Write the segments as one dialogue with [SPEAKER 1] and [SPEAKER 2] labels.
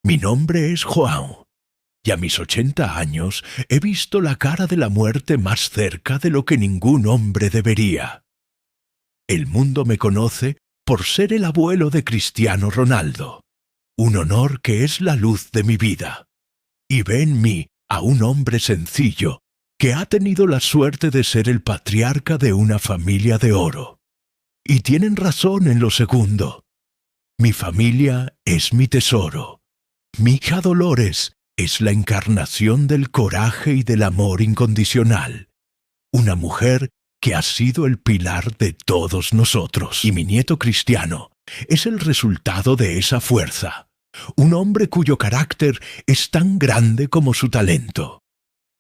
[SPEAKER 1] Mi nombre es João, y a mis 80 años he visto la cara de la muerte más cerca de lo que ningún hombre debería. El mundo me conoce por ser el abuelo de Cristiano Ronaldo, un honor que es la luz de mi vida, y ve en mí a un hombre sencillo que ha tenido la suerte de ser el patriarca de una familia de oro. Y tienen razón en lo segundo. Mi familia es mi tesoro. Mi hija Dolores es la encarnación del coraje y del amor incondicional. Una mujer que ha sido el pilar de todos nosotros. Y mi nieto Cristiano es el resultado de esa fuerza. Un hombre cuyo carácter es tan grande como su talento.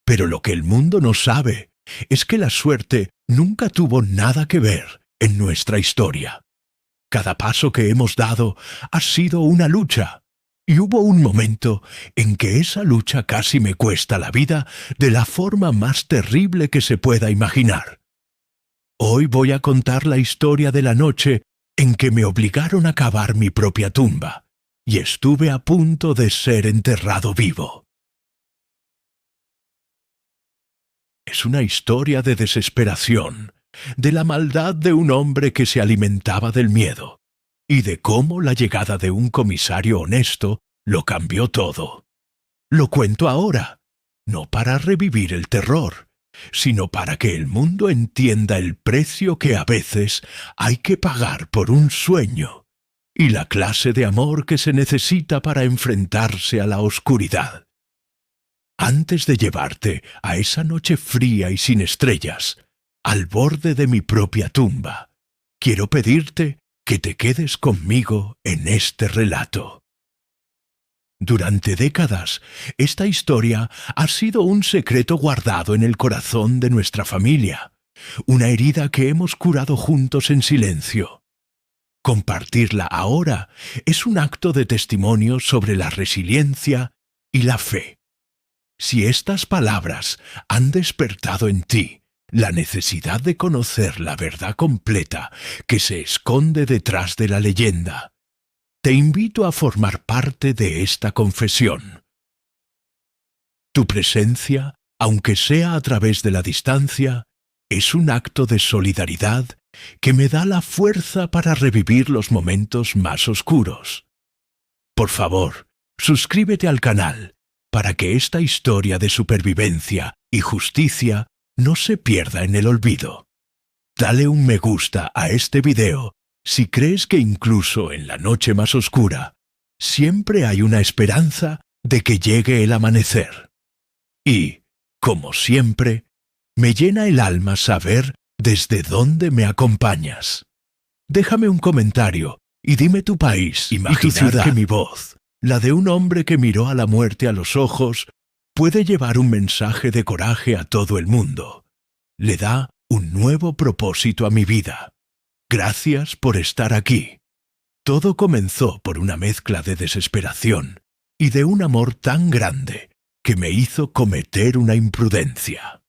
[SPEAKER 1] Pero lo que el mundo no sabe es que la suerte nunca tuvo nada que ver en nuestra historia. Cada paso que hemos dado ha sido una lucha, y hubo un momento en que esa lucha casi me cuesta la vida de la forma más terrible que se pueda imaginar. Hoy voy a contar la historia de la noche en que me obligaron a cavar mi propia tumba, y estuve a punto de ser enterrado vivo. Es una historia de desesperación, de la maldad de un hombre que se alimentaba del miedo, y de cómo la llegada de un comisario honesto lo cambió todo. Lo cuento ahora, no para revivir el terror, sino para que el mundo entienda el precio que a veces hay que pagar por un sueño, y la clase de amor que se necesita para enfrentarse a la oscuridad. Antes de llevarte a esa noche fría y sin estrellas, al borde de mi propia tumba, quiero pedirte que te quedes conmigo en este relato. Durante décadas, esta historia ha sido un secreto guardado en el corazón de nuestra familia, una herida que hemos curado juntos en silencio. Compartirla ahora es un acto de testimonio sobre la resiliencia y la fe. Si estas palabras han despertado en ti la necesidad de conocer la verdad completa que se esconde detrás de la leyenda, te invito a formar parte de esta confesión. Tu presencia, aunque sea a través de la distancia, es un acto de solidaridad que me da la fuerza para revivir los momentos más oscuros. Por favor, suscríbete al canal para que esta historia de supervivencia y justicia no se pierda en el olvido. Dale un me gusta a este video si crees que incluso en la noche más oscura siempre hay una esperanza de que llegue el amanecer. Y, como siempre, me llena el alma saber desde dónde me acompañas. Déjame un comentario y dime tu país y tu ciudad, que mi voz, la de un hombre que miró a la muerte a los ojos, puede llevar un mensaje de coraje a todo el mundo. Le da un nuevo propósito a mi vida. Gracias por estar aquí. Todo comenzó por una mezcla de desesperación y de un amor tan grande que me hizo cometer una imprudencia.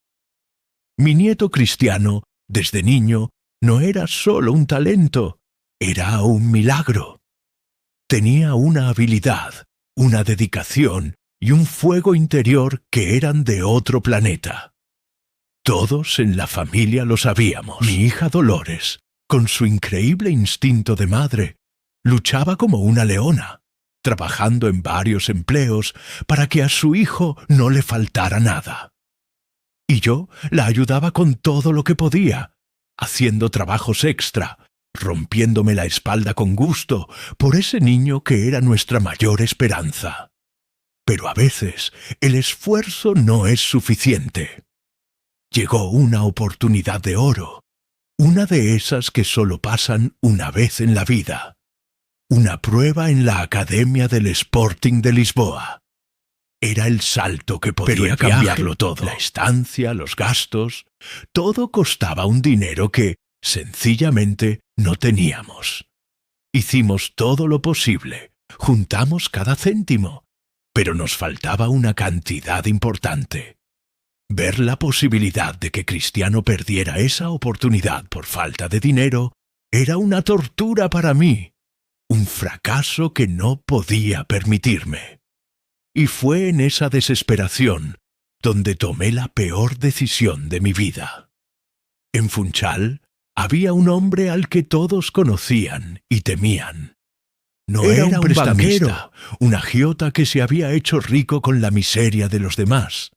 [SPEAKER 1] Mi nieto Cristiano, desde niño, no era solo un talento, era un milagro. Tenía una habilidad, una dedicación y un fuego interior que eran de otro planeta. Todos en la familia lo sabíamos. Mi hija Dolores, con su increíble instinto de madre, luchaba como una leona, trabajando en varios empleos para que a su hijo no le faltara nada. Y yo la ayudaba con todo lo que podía, haciendo trabajos extra, rompiéndome la espalda con gusto por ese niño que era nuestra mayor esperanza. Pero a veces el esfuerzo no es suficiente. Llegó una oportunidad de oro, una de esas que solo pasan una vez en la vida. Una prueba en la Academia del Sporting de Lisboa. Era el salto que podía cambiarlo todo. La estancia, los gastos, todo costaba un dinero que, sencillamente, no teníamos. Hicimos todo lo posible, juntamos cada céntimo, pero nos faltaba una cantidad importante. Ver la posibilidad de que Cristiano perdiera esa oportunidad por falta de dinero era una tortura para mí, un fracaso que no podía permitirme. Y fue en esa desesperación donde tomé la peor decisión de mi vida. En Funchal había un hombre al que todos conocían y temían. No era un prestamista, un agiota que se había hecho rico con la miseria de los demás.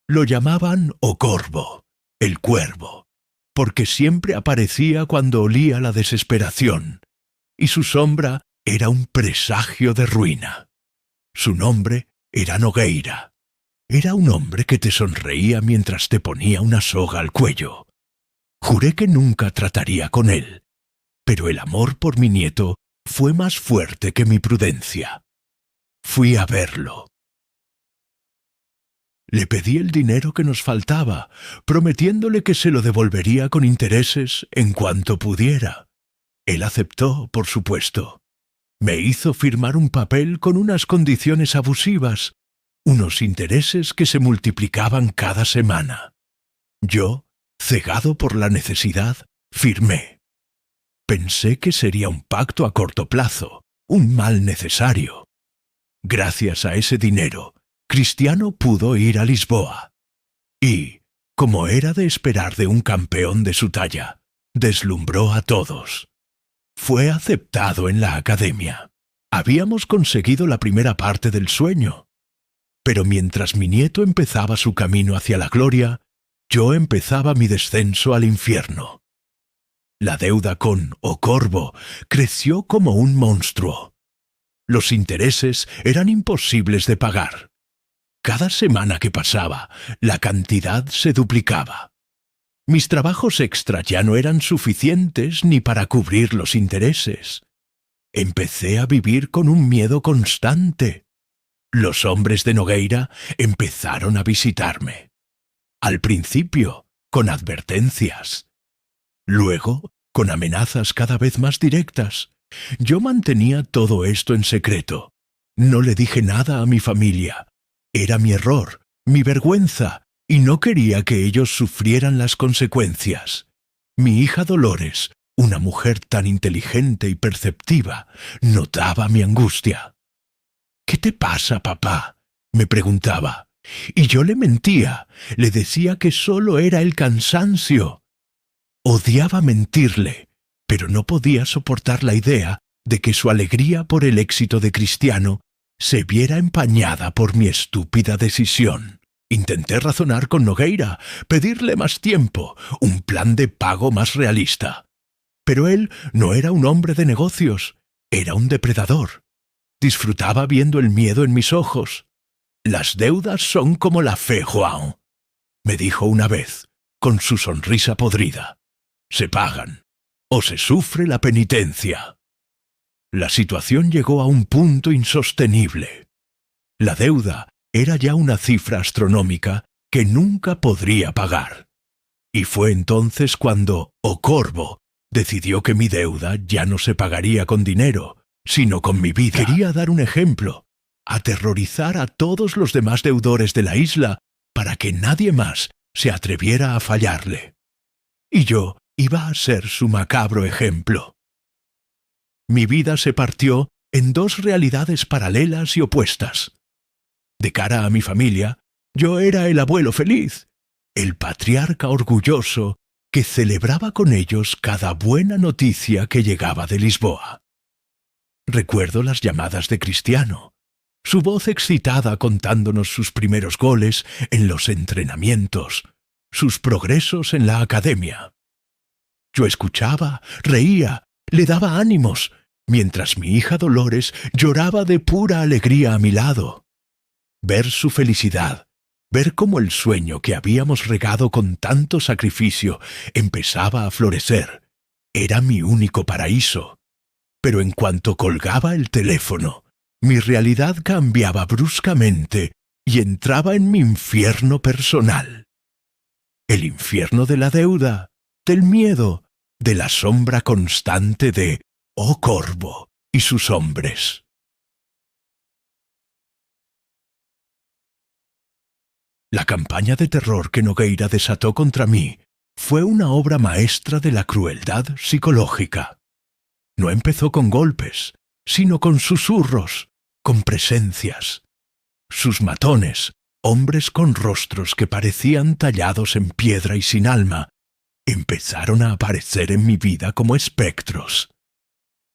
[SPEAKER 1] Lo llamaban Ocorbo, el cuervo, porque siempre aparecía cuando olía la desesperación, y su sombra era un presagio de ruina. Su nombre era Nogueira. Era un hombre que te sonreía mientras te ponía una soga al cuello. Juré que nunca trataría con él, pero el amor por mi nieto fue más fuerte que mi prudencia. Fui a verlo. Le pedí el dinero que nos faltaba, prometiéndole que se lo devolvería con intereses en cuanto pudiera. Él aceptó, por supuesto. Me hizo firmar un papel con unas condiciones abusivas, unos intereses que se multiplicaban cada semana. Yo, cegado por la necesidad, firmé. Pensé que sería un pacto a corto plazo, un mal necesario. Gracias a ese dinero, Cristiano pudo ir a Lisboa. Y, como era de esperar de un campeón de su talla, deslumbró a todos. Fue aceptado en la academia. Habíamos conseguido la primera parte del sueño. Pero mientras mi nieto empezaba su camino hacia la gloria, yo empezaba mi descenso al infierno. La deuda con Ocorbo creció como un monstruo. Los intereses eran imposibles de pagar. Cada semana que pasaba, la cantidad se duplicaba. Mis trabajos extra ya no eran suficientes ni para cubrir los intereses. Empecé a vivir con un miedo constante. Los hombres de Nogueira empezaron a visitarme. Al principio, con advertencias. Luego, con amenazas cada vez más directas. Yo mantenía todo esto en secreto. No le dije nada a mi familia. Era mi error, mi vergüenza, y no quería que ellos sufrieran las consecuencias. Mi hija Dolores, una mujer tan inteligente y perceptiva, notaba mi angustia. «¿Qué te pasa, papá?», me preguntaba. Y yo le mentía, le decía que solo era el cansancio. Odiaba mentirle, pero no podía soportar la idea de que su alegría por el éxito de Cristiano se viera empañada por mi estúpida decisión. Intenté razonar con Nogueira, pedirle más tiempo, un plan de pago más realista. Pero él no era un hombre de negocios, era un depredador. Disfrutaba viendo el miedo en mis ojos. «Las deudas son como la fe, João», me dijo una vez, con su sonrisa podrida. «Se pagan, o se sufre la penitencia». La situación llegó a un punto insostenible. La deuda era ya una cifra astronómica que nunca podría pagar. Y fue entonces cuando Ocorbo decidió que mi deuda ya no se pagaría con dinero, sino con mi vida. Quería dar un ejemplo, aterrorizar a todos los demás deudores de la isla para que nadie más se atreviera a fallarle. Y yo iba a ser su macabro ejemplo. Mi vida se partió en dos realidades paralelas y opuestas. De cara a mi familia, yo era el abuelo feliz, el patriarca orgulloso que celebraba con ellos cada buena noticia que llegaba de Lisboa. Recuerdo las llamadas de Cristiano, su voz excitada contándonos sus primeros goles en los entrenamientos, sus progresos en la academia. Yo escuchaba, reía, le daba ánimos, mientras mi hija Dolores lloraba de pura alegría a mi lado. Ver su felicidad, ver cómo el sueño que habíamos regado con tanto sacrificio empezaba a florecer, era mi único paraíso. Pero en cuanto colgaba el teléfono, mi realidad cambiaba bruscamente y entraba en mi infierno personal. El infierno de la deuda, del miedo, de la sombra constante de Ocorbo y sus hombres. La campaña de terror que Nogueira desató contra mí fue una obra maestra de la crueldad psicológica. No empezó con golpes, sino con susurros, con presencias. Sus matones, hombres con rostros que parecían tallados en piedra y sin alma, empezaron a aparecer en mi vida como espectros.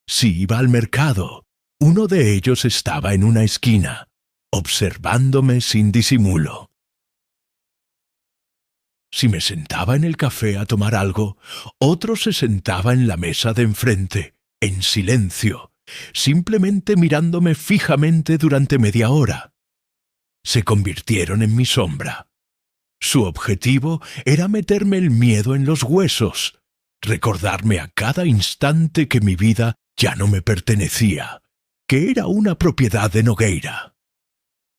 [SPEAKER 1] Si iba al mercado, uno de ellos estaba en una esquina, observándome sin disimulo. Si me sentaba en el café a tomar algo, otro se sentaba en la mesa de enfrente, en silencio, simplemente mirándome fijamente durante media hora. Se convirtieron en mi sombra. Su objetivo era meterme el miedo en los huesos, recordarme a cada instante que mi vida ya no me pertenecía, que era una propiedad de Nogueira.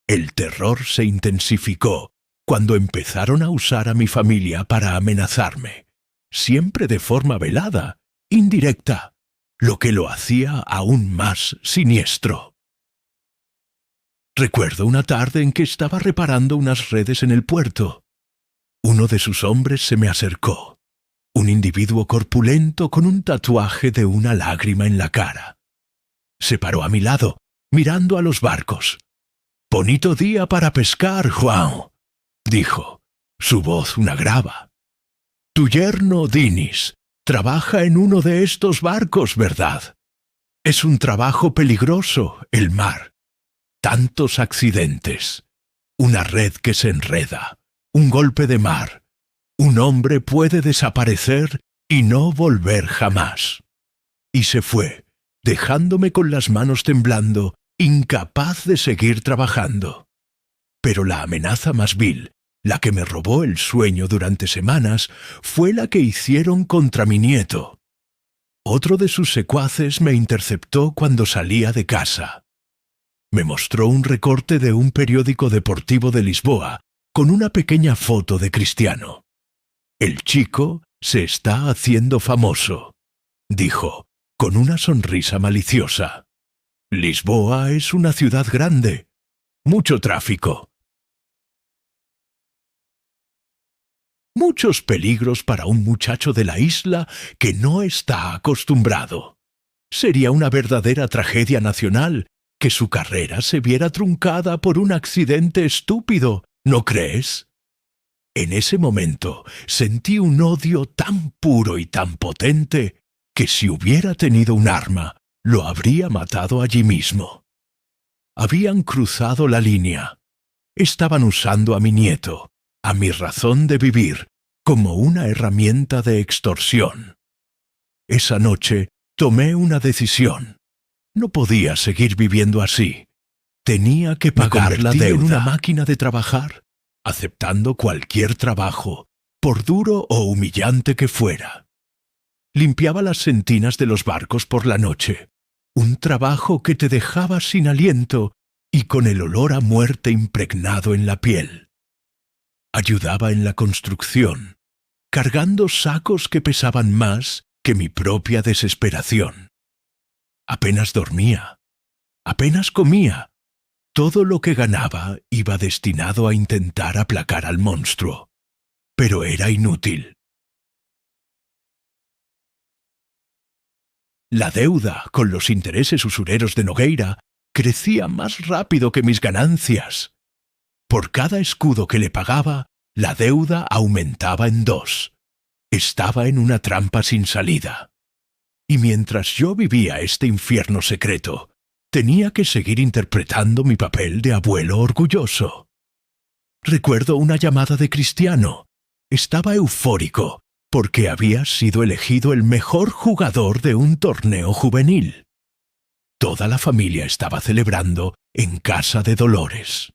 [SPEAKER 1] El terror se intensificó cuando empezaron a usar a mi familia para amenazarme, siempre de forma velada, indirecta, lo que lo hacía aún más siniestro. Recuerdo una tarde en que estaba reparando unas redes en el puerto. Uno de sus hombres se me acercó, un individuo corpulento con un tatuaje de una lágrima en la cara. Se paró a mi lado, mirando a los barcos. «Bonito día para pescar, Juan», dijo, su voz una grava. «Tu yerno, Dinis, trabaja en uno de estos barcos, ¿verdad? Es un trabajo peligroso, el mar. Tantos accidentes. Una red que se enreda, un golpe de mar. Un hombre puede desaparecer y no volver jamás». Y se fue, dejándome con las manos temblando, incapaz de seguir trabajando. Pero la amenaza más vil, la que me robó el sueño durante semanas, fue la que hicieron contra mi nieto. Otro de sus secuaces me interceptó cuando salía de casa. Me mostró un recorte de un periódico deportivo de Lisboa, con una pequeña foto de Cristiano. «El chico se está haciendo famoso», dijo, con una sonrisa maliciosa. «Lisboa es una ciudad grande. Mucho tráfico. Muchos peligros para un muchacho de la isla que no está acostumbrado. Sería una verdadera tragedia nacional que su carrera se viera truncada por un accidente estúpido, ¿no crees?» En ese momento sentí un odio tan puro y tan potente que si hubiera tenido un arma, lo habría matado allí mismo. Habían cruzado la línea. Estaban usando a mi nieto, a mi razón de vivir, como una herramienta de extorsión. Esa noche tomé una decisión. No podía seguir viviendo así. Tenía que pagar la deuda. En una máquina de trabajar, aceptando cualquier trabajo, por duro o humillante que fuera. Limpiaba las sentinas de los barcos por la noche, un trabajo que te dejaba sin aliento y con el olor a muerte impregnado en la piel. Ayudaba en la construcción, cargando sacos que pesaban más que mi propia desesperación. Apenas dormía, apenas comía. Todo lo que ganaba iba destinado a intentar aplacar al monstruo, pero era inútil. La deuda con los intereses usureros de Nogueira crecía más rápido que mis ganancias. Por cada escudo que le pagaba, la deuda aumentaba en 2. Estaba en una trampa sin salida. Y mientras yo vivía este infierno secreto, tenía que seguir interpretando mi papel de abuelo orgulloso. Recuerdo una llamada de Cristiano. Estaba eufórico porque había sido elegido el mejor jugador de un torneo juvenil. Toda la familia estaba celebrando en casa de Dolores.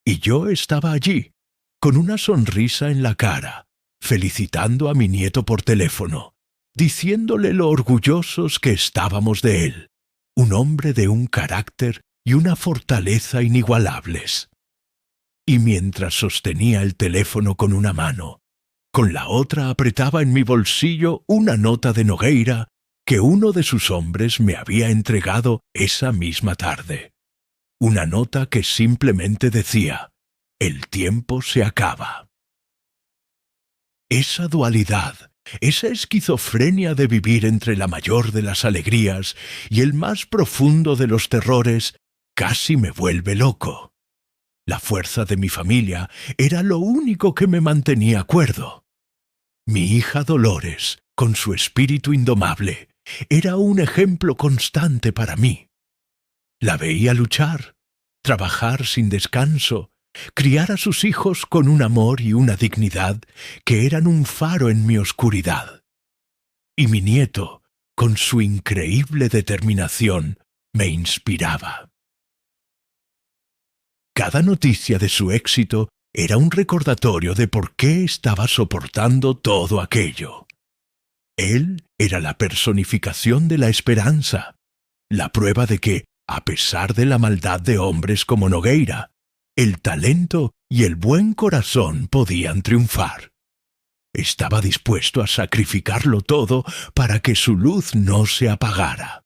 [SPEAKER 1] Y yo estaba allí, con una sonrisa en la cara, felicitando a mi nieto por teléfono, diciéndole lo orgullosos que estábamos de él, un hombre de un carácter y una fortaleza inigualables. Y mientras sostenía el teléfono con una mano, con la otra apretaba en mi bolsillo una nota de Nogueira que uno de sus hombres me había entregado esa misma tarde. Una nota que simplemente decía: «El tiempo se acaba». Esa dualidad esa esquizofrenia de vivir entre la mayor de las alegrías y el más profundo de los terrores, casi me vuelve loco. La fuerza de mi familia era lo único que me mantenía cuerdo. Mi hija Dolores, con su espíritu indomable, era un ejemplo constante para mí. La veía luchar, trabajar sin descanso, criar a sus hijos con un amor y una dignidad que eran un faro en mi oscuridad. Y mi nieto, con su increíble determinación, me inspiraba. Cada noticia de su éxito era un recordatorio de por qué estaba soportando todo aquello. Él era la personificación de la esperanza, la prueba de que, a pesar de la maldad de hombres como Nogueira, el talento y el buen corazón podían triunfar. Estaba dispuesto a sacrificarlo todo para que su luz no se apagara.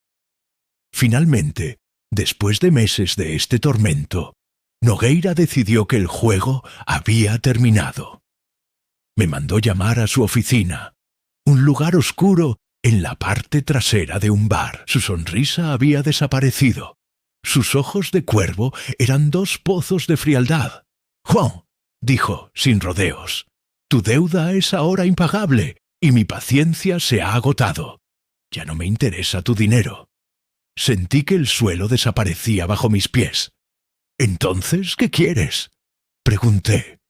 [SPEAKER 1] Finalmente, después de meses de este tormento, Nogueira decidió que el juego había terminado. Me mandó llamar a su oficina, un lugar oscuro en la parte trasera de un bar. Su sonrisa había desaparecido. Sus ojos de cuervo eran dos pozos de frialdad. «Juan», dijo, sin rodeos, «tu deuda es ahora impagable y mi paciencia se ha agotado. Ya no me interesa tu dinero». Sentí que el suelo desaparecía bajo mis pies. «¿Entonces qué quieres?», pregunté.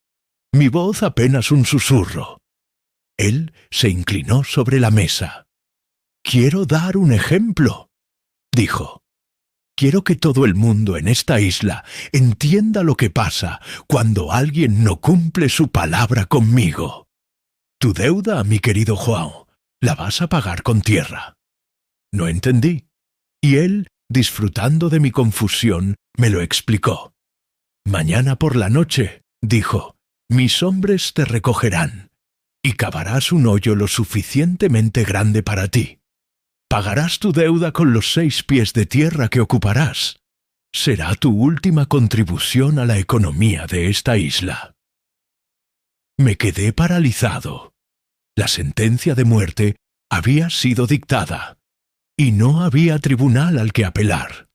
[SPEAKER 1] Mi voz apenas un susurro. Él se inclinó sobre la mesa. «Quiero dar un ejemplo», dijo. «Quiero que todo el mundo en esta isla entienda lo que pasa cuando alguien no cumple su palabra conmigo. Tu deuda, mi querido Juan, la vas a pagar con tierra». No entendí, y él, disfrutando de mi confusión, me lo explicó. «Mañana por la noche», dijo, «mis hombres te recogerán, y cavarás un hoyo lo suficientemente grande para ti. Pagarás tu deuda con los 6 pies de tierra que ocuparás. Será tu última contribución a la economía de esta isla». Me quedé paralizado. La sentencia de muerte había sido dictada, y no había tribunal al que apelar.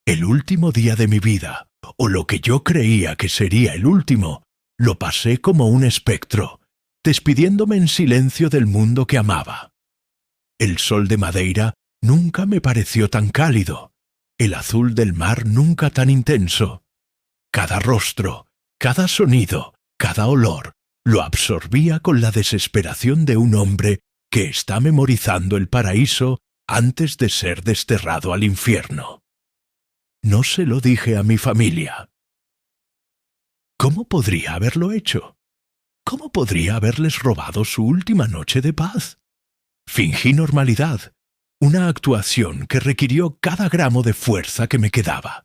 [SPEAKER 1] El último día de mi vida, o lo que yo creía que sería el último, lo pasé como un espectro, despidiéndome en silencio del mundo que amaba. El sol de Madeira nunca me pareció tan cálido, el azul del mar nunca tan intenso. Cada rostro, cada sonido, cada olor, lo absorbía con la desesperación de un hombre que está memorizando el paraíso antes de ser desterrado al infierno. No se lo dije a mi familia. ¿Cómo podría haberlo hecho? ¿Cómo podría haberles robado su última noche de paz? Fingí normalidad, una actuación que requirió cada gramo de fuerza que me quedaba.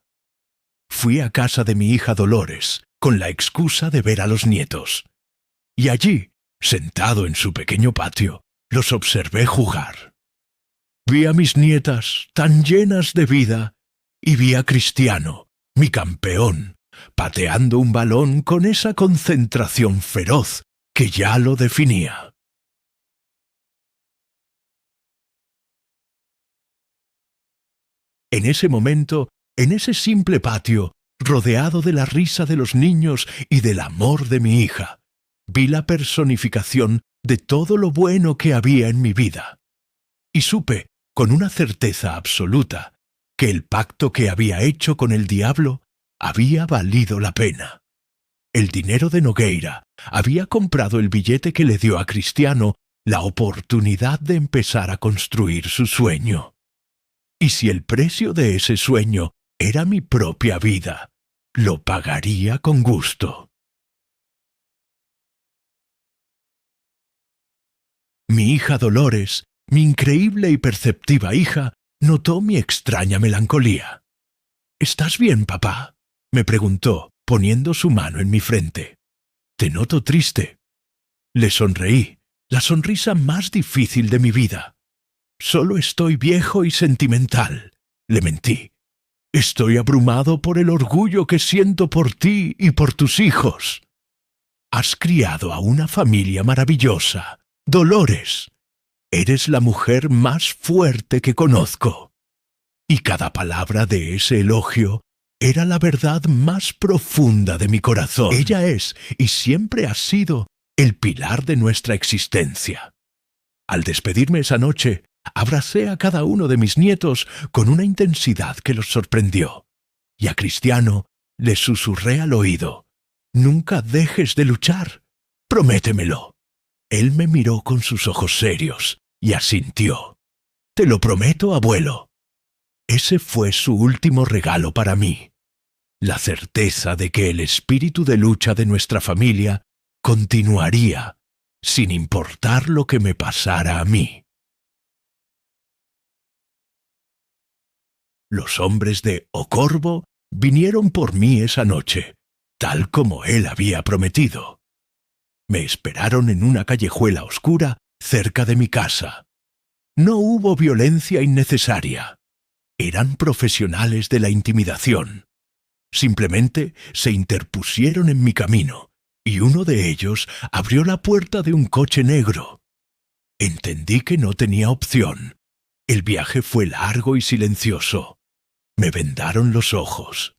[SPEAKER 1] Fui a casa de mi hija Dolores, con la excusa de ver a los nietos. Y allí, sentado en su pequeño patio, los observé jugar. Vi a mis nietas tan llenas de vida, y vi a Cristiano, mi campeón, pateando un balón con esa concentración feroz que ya lo definía. En ese momento, en ese simple patio, rodeado de la risa de los niños y del amor de mi hija, vi la personificación de todo lo bueno que había en mi vida. Y supe, con una certeza absoluta, que el pacto que había hecho con el diablo había valido la pena. El dinero de Nogueira había comprado el billete que le dio a Cristiano la oportunidad de empezar a construir su sueño. Y si el precio de ese sueño era mi propia vida, lo pagaría con gusto. Mi hija Dolores, mi increíble y perceptiva hija, notó mi extraña melancolía. «¿Estás bien, papá?», me preguntó, poniendo su mano en mi frente. «Te noto triste». Le sonreí, la sonrisa más difícil de mi vida. «Solo estoy viejo y sentimental», le mentí. «Estoy abrumado por el orgullo que siento por ti y por tus hijos». Has criado a una familia maravillosa. Dolores, eres la mujer más fuerte que conozco. Y cada palabra de ese elogio era la verdad más profunda de mi corazón. Ella es, y siempre ha sido, el pilar de nuestra existencia. Al despedirme esa noche, abracé a cada uno de mis nietos con una intensidad que los sorprendió. Y a Cristiano le susurré al oído: «Nunca dejes de luchar. Prométemelo». Él me miró con sus ojos serios y asintió. «Te lo prometo, abuelo». Ese fue su último regalo para mí. La certeza de que el espíritu de lucha de nuestra familia continuaría, sin importar lo que me pasara a mí. Los hombres de O Corvo vinieron por mí esa noche, tal como él había prometido. Me esperaron en una callejuela oscura cerca de mi casa. No hubo violencia innecesaria. Eran profesionales de la intimidación. Simplemente se interpusieron en mi camino, y uno de ellos abrió la puerta de un coche negro. Entendí que no tenía opción. El viaje fue largo y silencioso. Me vendaron los ojos.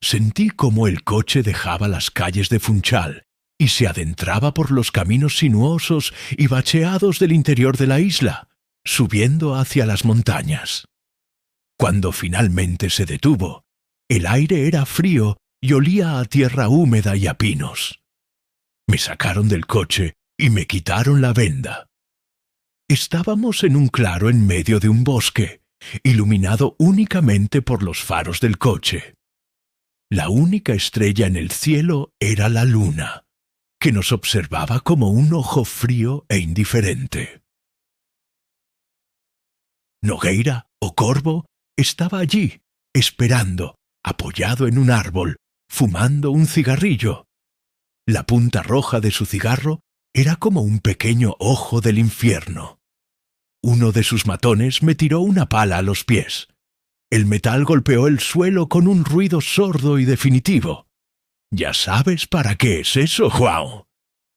[SPEAKER 1] Sentí cómo el coche dejaba las calles de Funchal y se adentraba por los caminos sinuosos y bacheados del interior de la isla, subiendo hacia las montañas. Cuando finalmente se detuvo, el aire era frío y olía a tierra húmeda y a pinos. Me sacaron del coche y me quitaron la venda. Estábamos en un claro en medio de un bosque, iluminado únicamente por los faros del coche. La única estrella en el cielo era la luna, que nos observaba como un ojo frío e indiferente. Nogueira, o Corvo, estaba allí, esperando, apoyado en un árbol, fumando un cigarrillo. La punta roja de su cigarro era como un pequeño ojo del infierno. Uno de sus matones me tiró una pala a los pies. El metal golpeó el suelo con un ruido sordo y definitivo. «Ya sabes para qué es eso, João»,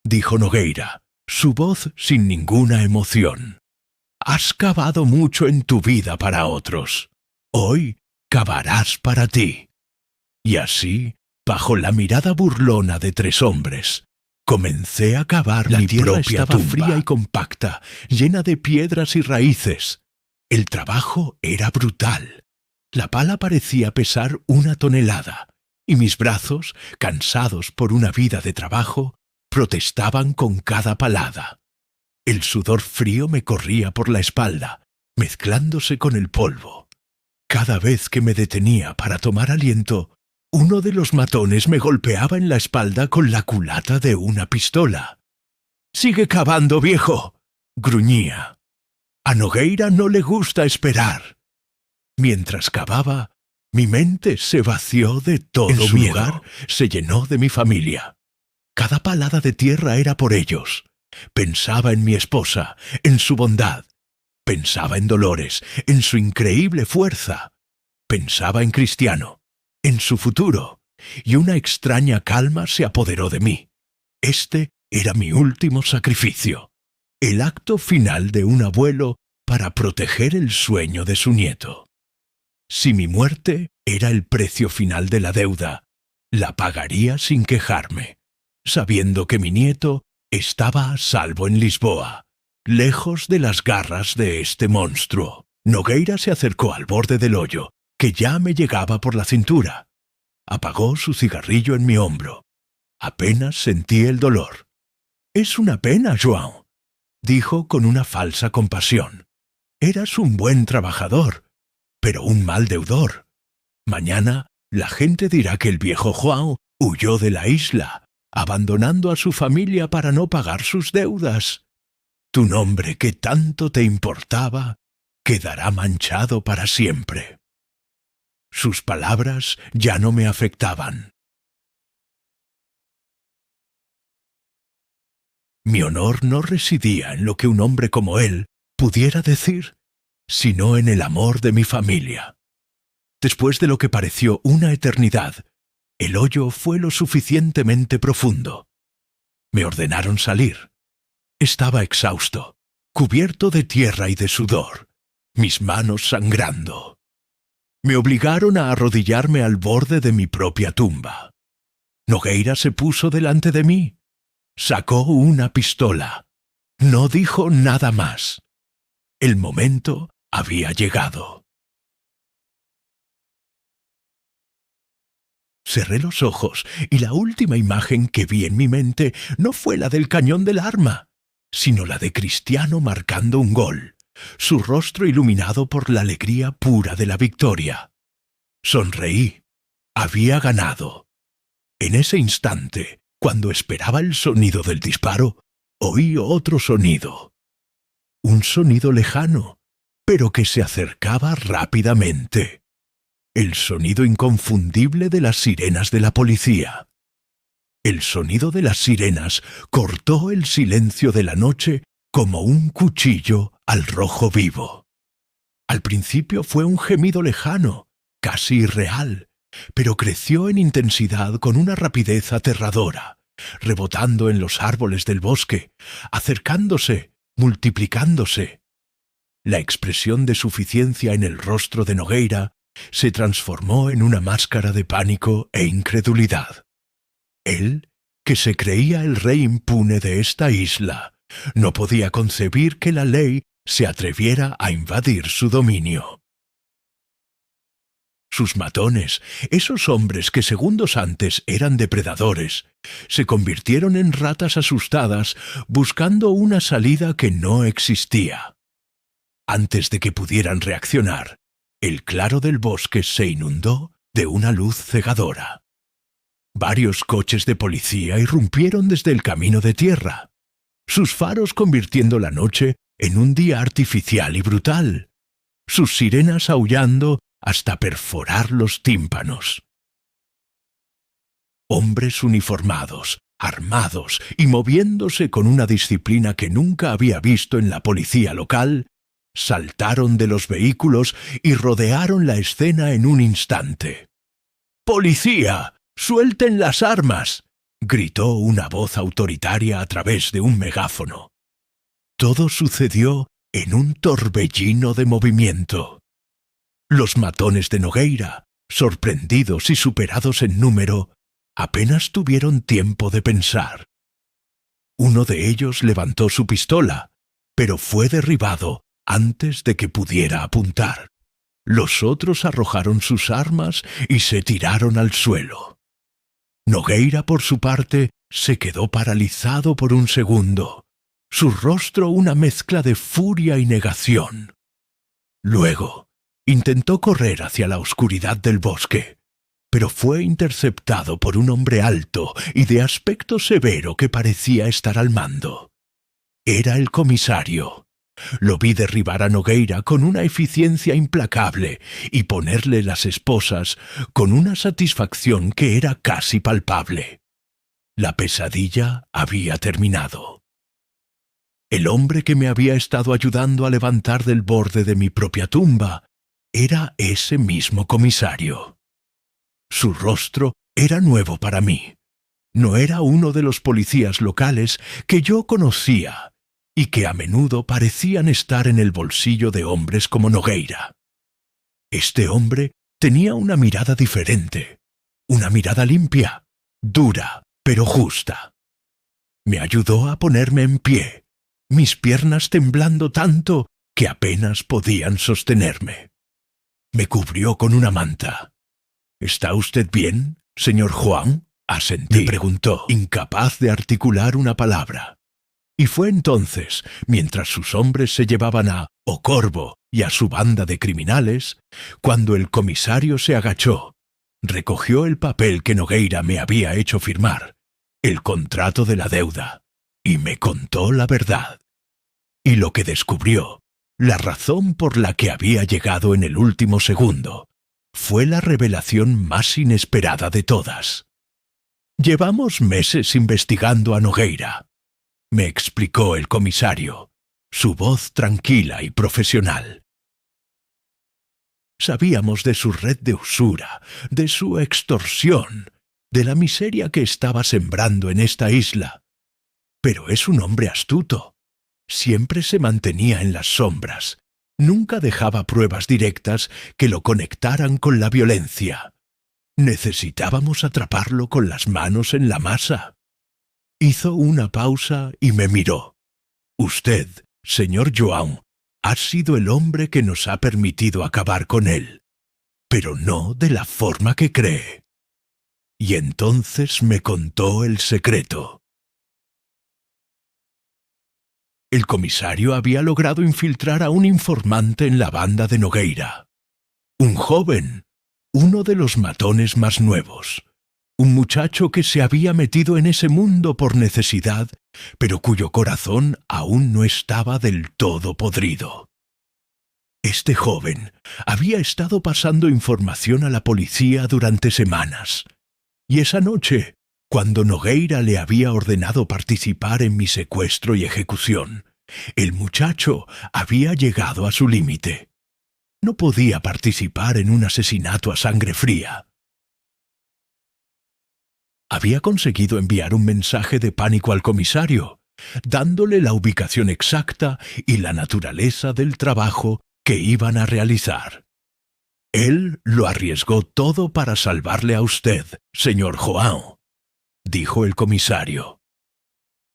[SPEAKER 1] dijo Nogueira, su voz sin ninguna emoción. «Has cavado mucho en tu vida para otros. Hoy cavarás para ti». Y así, bajo la mirada burlona de tres hombres, comencé a cavar mi propia tumba. La tierra estaba fría y compacta, llena de piedras y raíces. El trabajo era brutal. La pala parecía pesar 1 tonelada, y mis brazos, cansados por una vida de trabajo, protestaban con cada palada. El sudor frío me corría por la espalda, mezclándose con el polvo. Cada vez que me detenía para tomar aliento, uno de los matones me golpeaba en la espalda con la culata de una pistola. «Sigue cavando, viejo», gruñía. A Nogueira no le gusta esperar. Mientras cavaba, mi mente se vació de todo miedo. En su lugar se llenó de mi familia. Cada palada de tierra era por ellos. Pensaba en mi esposa, en su bondad. Pensaba en Dolores, en su increíble fuerza. Pensaba en Cristiano, en su futuro. Y una extraña calma se apoderó de mí. Este era mi último sacrificio. El acto final de un abuelo para proteger el sueño de su nieto. Si mi muerte era el precio final de la deuda, la pagaría sin quejarme, sabiendo que mi nieto estaba a salvo en Lisboa, lejos de las garras de este monstruo. Nogueira se acercó al borde del hoyo, que ya me llegaba por la cintura. Apagó su cigarrillo en mi hombro. Apenas sentí el dolor. «Es una pena, João», dijo con una falsa compasión. «Eras un buen trabajador, pero un mal deudor. Mañana la gente dirá que el viejo João huyó de la isla, abandonando a su familia para no pagar sus deudas. Tu nombre que tanto te importaba quedará manchado para siempre». Sus palabras ya no me afectaban. Mi honor no residía en lo que un hombre como él pudiera decir, sino en el amor de mi familia. Después de lo que pareció una eternidad, El hoyo fue lo suficientemente profundo. Me ordenaron salir. Estaba exhausto, cubierto de tierra y de sudor, mis manos sangrando. Me obligaron a arrodillarme al borde de mi propia tumba. Nogueira se puso delante de mí. Sacó una pistola. No dijo nada más. El momento había llegado. Cerré los ojos y la última imagen que vi en mi mente no fue la del cañón del arma, sino la de Cristiano marcando un gol, su rostro iluminado por la alegría pura de la victoria. Sonreí. Había ganado. En ese instante, cuando esperaba el sonido del disparo, oí otro sonido. Un sonido lejano, pero que se acercaba rápidamente. El sonido inconfundible de las sirenas de la policía. El sonido de las sirenas cortó el silencio de la noche como un cuchillo al rojo vivo. Al principio fue un gemido lejano, casi irreal, pero creció en intensidad con una rapidez aterradora, rebotando en los árboles del bosque, acercándose, multiplicándose. La expresión de suficiencia en el rostro de Nogueira se transformó en una máscara de pánico e incredulidad. Él, que se creía el rey impune de esta isla, no podía concebir que la ley se atreviera a invadir su dominio. Sus matones, esos hombres que segundos antes eran depredadores, se convirtieron en ratas asustadas buscando una salida que no existía. Antes de que pudieran reaccionar, el claro del bosque se inundó de una luz cegadora. Varios coches de policía irrumpieron desde el camino de tierra, sus faros convirtiendo la noche en un día artificial y brutal, sus sirenas aullando hasta perforar los tímpanos. Hombres uniformados, armados y moviéndose con una disciplina que nunca había visto en la policía local, saltaron de los vehículos y rodearon la escena en un instante. ¡Policía! ¡Suelten las armas!, gritó una voz autoritaria a través de un megáfono. Todo sucedió en un torbellino de movimiento. Los matones de Nogueira, sorprendidos y superados en número, apenas tuvieron tiempo de pensar. Uno de ellos levantó su pistola, pero fue derribado antes de que pudiera apuntar. Los otros arrojaron sus armas y se tiraron al suelo. Nogueira, por su parte, se quedó paralizado por un segundo, su rostro una mezcla de furia y negación. Luego, intentó correr hacia la oscuridad del bosque, pero fue interceptado por un hombre alto y de aspecto severo que parecía estar al mando. Era el comisario. Lo vi derribar a Nogueira con una eficiencia implacable y ponerle las esposas con una satisfacción que era casi palpable. La pesadilla había terminado. El hombre que me había estado ayudando a levantar del borde de mi propia tumba era ese mismo comisario. Su rostro era nuevo para mí. No era uno de los policías locales que yo conocía y que a menudo parecían estar en el bolsillo de hombres como Nogueira. Este hombre tenía una mirada diferente, una mirada limpia, dura, pero justa. Me ayudó a ponerme en pie, mis piernas temblando tanto que apenas podían sostenerme. Me cubrió con una manta. «¿Está usted bien, señor Juan?», asentí. Me preguntó, incapaz de articular una palabra. Y fue entonces, mientras sus hombres se llevaban a O Corvo y a su banda de criminales, cuando el comisario se agachó, recogió el papel que Nogueira me había hecho firmar, el contrato de la deuda, y me contó la verdad. Y lo que descubrió, la razón por la que había llegado en el último segundo, fue la revelación más inesperada de todas. «Llevamos meses investigando a Nogueira», me explicó el comisario, su voz tranquila y profesional. «Sabíamos de su red de usura, de su extorsión, de la miseria que estaba sembrando en esta isla. Pero es un hombre astuto. Siempre se mantenía en las sombras. Nunca dejaba pruebas directas que lo conectaran con la violencia. Necesitábamos atraparlo con las manos en la masa. Hizo una pausa y me miró. Usted, señor João, ha sido el hombre que nos ha permitido acabar con él, pero no de la forma que cree. Y entonces me contó el secreto. El comisario había logrado infiltrar a un informante en la banda de Nogueira. Un joven, uno de los matones más nuevos. Un muchacho que se había metido en ese mundo por necesidad, pero cuyo corazón aún no estaba del todo podrido. Este joven había estado pasando información a la policía durante semanas, y esa noche, cuando Nogueira le había ordenado participar en mi secuestro y ejecución, el muchacho había llegado a su límite. No podía participar en un asesinato a sangre fría. Había conseguido enviar un mensaje de pánico al comisario, dándole la ubicación exacta y la naturaleza del trabajo que iban a realizar. Él lo arriesgó todo para salvarle a usted, señor João, dijo el comisario.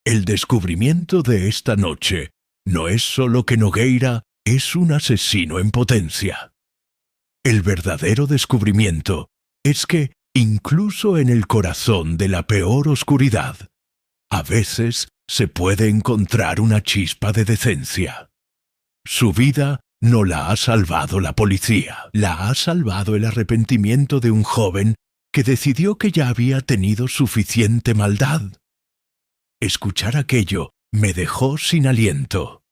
[SPEAKER 1] El descubrimiento de esta noche no es solo que Nogueira es un asesino en potencia. El verdadero descubrimiento es que, incluso en el corazón de la peor oscuridad, a veces se puede encontrar una chispa de decencia. Su vida no la ha salvado la policía, la ha salvado el arrepentimiento de un joven que decidió que ya había tenido suficiente maldad. Escuchar aquello me dejó sin aliento.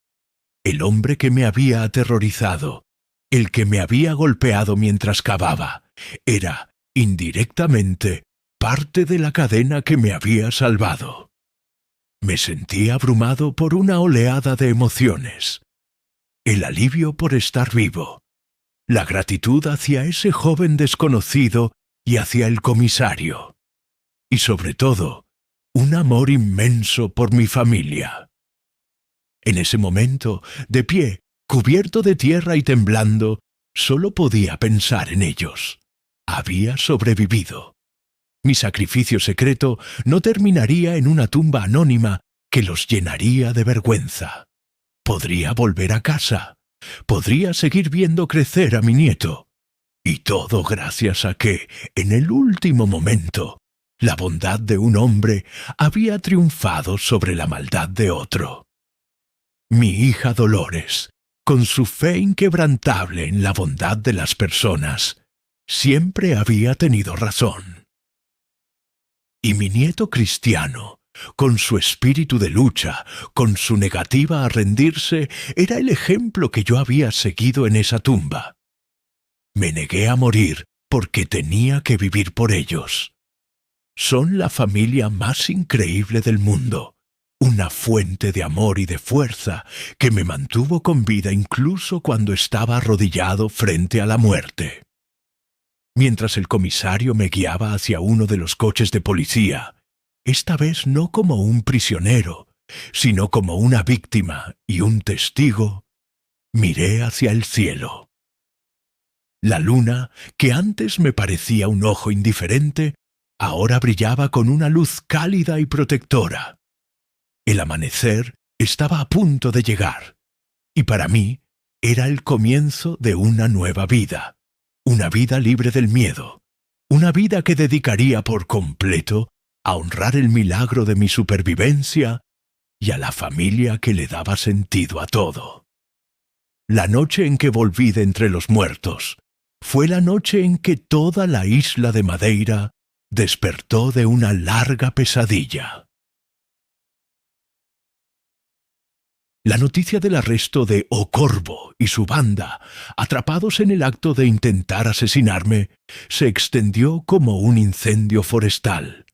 [SPEAKER 1] El hombre que me había aterrorizado, el que me había golpeado mientras cavaba, era, indirectamente, parte de la cadena que me había salvado. Me sentí abrumado por una oleada de emociones. El alivio por estar vivo, la gratitud hacia ese joven desconocido y hacia el comisario, y sobre todo, un amor inmenso por mi familia. En ese momento, de pie, cubierto de tierra y temblando, solo podía pensar en ellos. Había sobrevivido. Mi sacrificio secreto no terminaría en una tumba anónima que los llenaría de vergüenza. Podría volver a casa. Podría seguir viendo crecer a mi nieto. Y todo gracias a que, en el último momento, la bondad de un hombre había triunfado sobre la maldad de otro. Mi hija Dolores, con su fe inquebrantable en la bondad de las personas, siempre había tenido razón. Y mi nieto Cristiano, con su espíritu de lucha, con su negativa a rendirse, era el ejemplo que yo había seguido en esa tumba. Me negué a morir porque tenía que vivir por ellos. Son la familia más increíble del mundo, una fuente de amor y de fuerza que me mantuvo con vida incluso cuando estaba arrodillado frente a la muerte. Mientras el comisario me guiaba hacia uno de los coches de policía, esta vez no como un prisionero, sino como una víctima y un testigo, miré hacia el cielo. La luna, que antes me parecía un ojo indiferente, ahora brillaba con una luz cálida y protectora. El amanecer estaba a punto de llegar, y para mí era el comienzo de una nueva vida, una vida libre del miedo, una vida que dedicaría por completo a honrar el milagro de mi supervivencia y a la familia que le daba sentido a todo. La noche en que volví de entre los muertos fue la noche en que toda la isla de Madeira despertó de una larga pesadilla. La noticia del arresto de O Corvo y su banda, atrapados en el acto de intentar asesinarme, se extendió como un incendio forestal.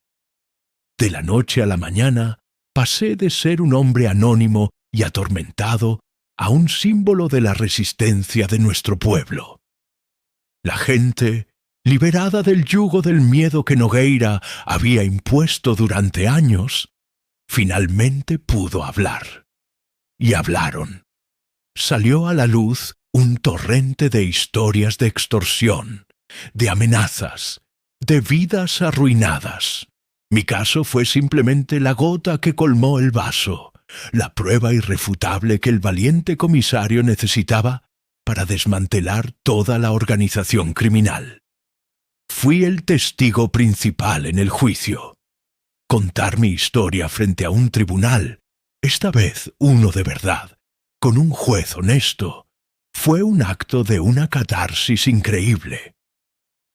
[SPEAKER 1] De la noche a la mañana, pasé de ser un hombre anónimo y atormentado a un símbolo de la resistencia de nuestro pueblo. La gente, liberada del yugo del miedo que Nogueira había impuesto durante años, finalmente pudo hablar. Y hablaron. Salió a la luz un torrente de historias de extorsión, de amenazas, de vidas arruinadas. Mi caso fue simplemente la gota que colmó el vaso, la prueba irrefutable que el valiente comisario necesitaba para desmantelar toda la organización criminal. Fui el testigo principal en el juicio. Contar mi historia frente a un tribunal, esta vez uno de verdad, con un juez honesto, fue un acto de una catarsis increíble.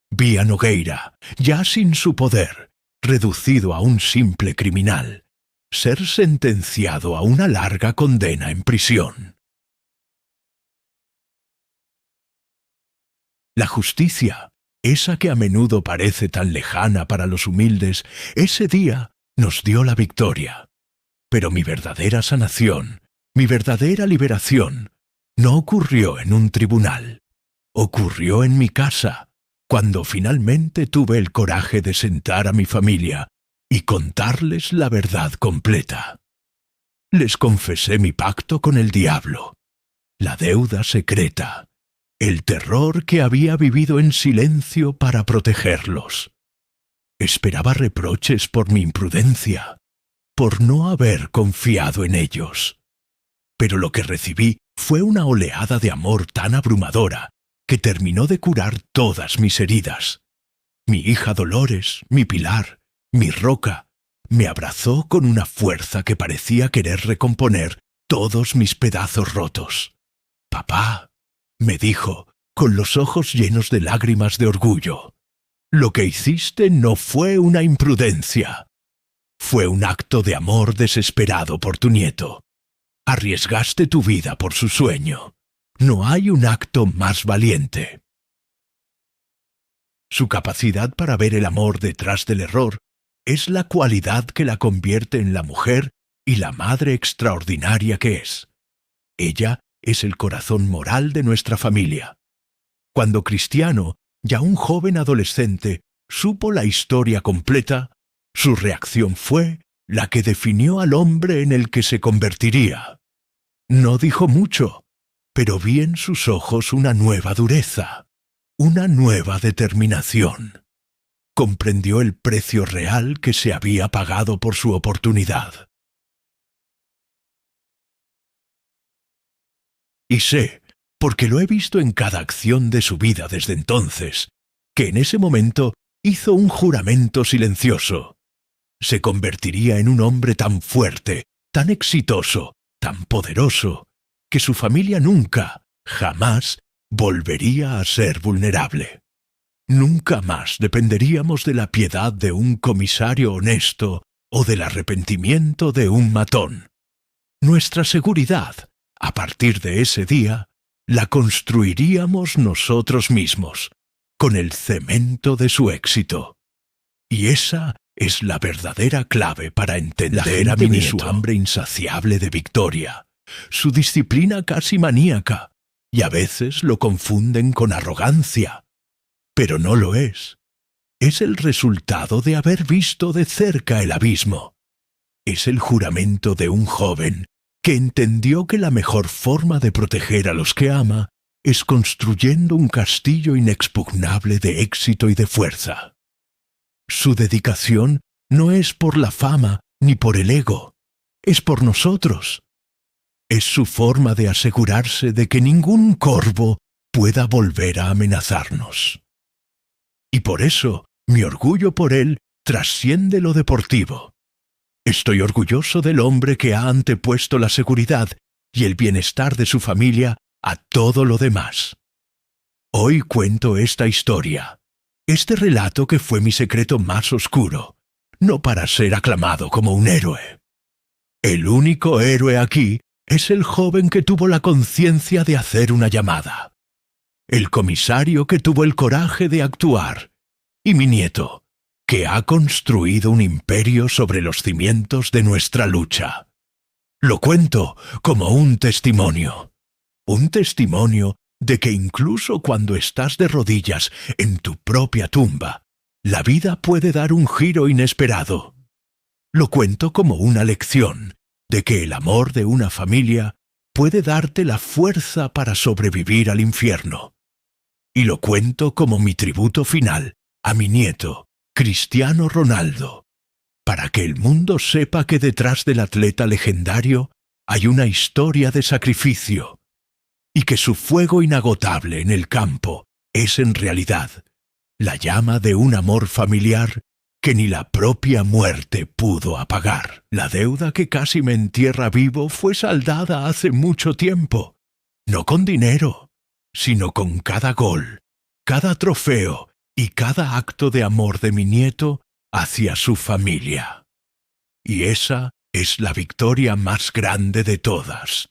[SPEAKER 1] Vi a Nogueira, ya sin su poder, reducido a un simple criminal, ser sentenciado a una larga condena en prisión. La justicia, esa que a menudo parece tan lejana para los humildes, ese día nos dio la victoria. Pero mi verdadera sanación, mi verdadera liberación, no ocurrió en un tribunal. Ocurrió en mi casa, cuando finalmente tuve el coraje de sentar a mi familia y contarles la verdad completa. Les confesé mi pacto con el diablo, la deuda secreta, el terror que había vivido en silencio para protegerlos. Esperaba reproches por mi imprudencia, por no haber confiado en ellos. Pero lo que recibí fue una oleada de amor tan abrumadora que terminó de curar todas mis heridas. Mi hija Dolores, mi pilar, mi roca, me abrazó con una fuerza que parecía querer recomponer todos mis pedazos rotos. «Papá», me dijo, con los ojos llenos de lágrimas de orgullo, «lo que hiciste no fue una imprudencia. Fue un acto de amor desesperado por tu nieto. Arriesgaste tu vida por su sueño. No hay un acto más valiente». Su capacidad para ver el amor detrás del error es la cualidad que la convierte en la mujer y la madre extraordinaria que es. Ella es el corazón moral de nuestra familia. Cuando Cristiano, ya un joven adolescente, supo la historia completa, su reacción fue la que definió al hombre en el que se convertiría. No dijo mucho, pero vi en sus ojos una nueva dureza, una nueva determinación. Comprendió el precio real que se había pagado por su oportunidad. Y sé, porque lo he visto en cada acción de su vida desde entonces, que en ese momento hizo un juramento silencioso. Se convertiría en un hombre tan fuerte, tan exitoso, tan poderoso, que su familia nunca, jamás, volvería a ser vulnerable. Nunca más dependeríamos de la piedad de un comisario honesto o del arrepentimiento de un matón. Nuestra seguridad, a partir de ese día, la construiríamos nosotros mismos, con el cemento de su éxito. Y esa es la verdadera clave para entender a mi nieto. Su hambre insaciable de victoria, su disciplina casi maníaca, y a veces lo confunden con arrogancia. Pero no lo es. Es el resultado de haber visto de cerca el abismo. Es el juramento de un joven que entendió que la mejor forma de proteger a los que ama es construyendo un castillo inexpugnable de éxito y de fuerza. Su dedicación no es por la fama ni por el ego, es por nosotros. Es su forma de asegurarse de que ningún corvo pueda volver a amenazarnos. Y por eso, mi orgullo por él trasciende lo deportivo. Estoy orgulloso del hombre que ha antepuesto la seguridad y el bienestar de su familia a todo lo demás. Hoy cuento esta historia, este relato que fue mi secreto más oscuro, no para ser aclamado como un héroe. El único héroe aquí es el joven que tuvo la conciencia de hacer una llamada. El comisario que tuvo el coraje de actuar, y mi nieto, que ha construido un imperio sobre los cimientos de nuestra lucha. Lo cuento como un testimonio de que incluso cuando estás de rodillas en tu propia tumba, la vida puede dar un giro inesperado. Lo cuento como una lección de que el amor de una familia puede darte la fuerza para sobrevivir al infierno. Y lo cuento como mi tributo final a mi nieto, Cristiano Ronaldo, para que el mundo sepa que detrás del atleta legendario hay una historia de sacrificio, y que su fuego inagotable en el campo es en realidad la llama de un amor familiar que ni la propia muerte pudo apagar. La deuda que casi me entierra vivo fue saldada hace mucho tiempo, no con dinero, sino con cada gol, cada trofeo y cada acto de amor de mi nieto hacia su familia. Y esa es la victoria más grande de todas.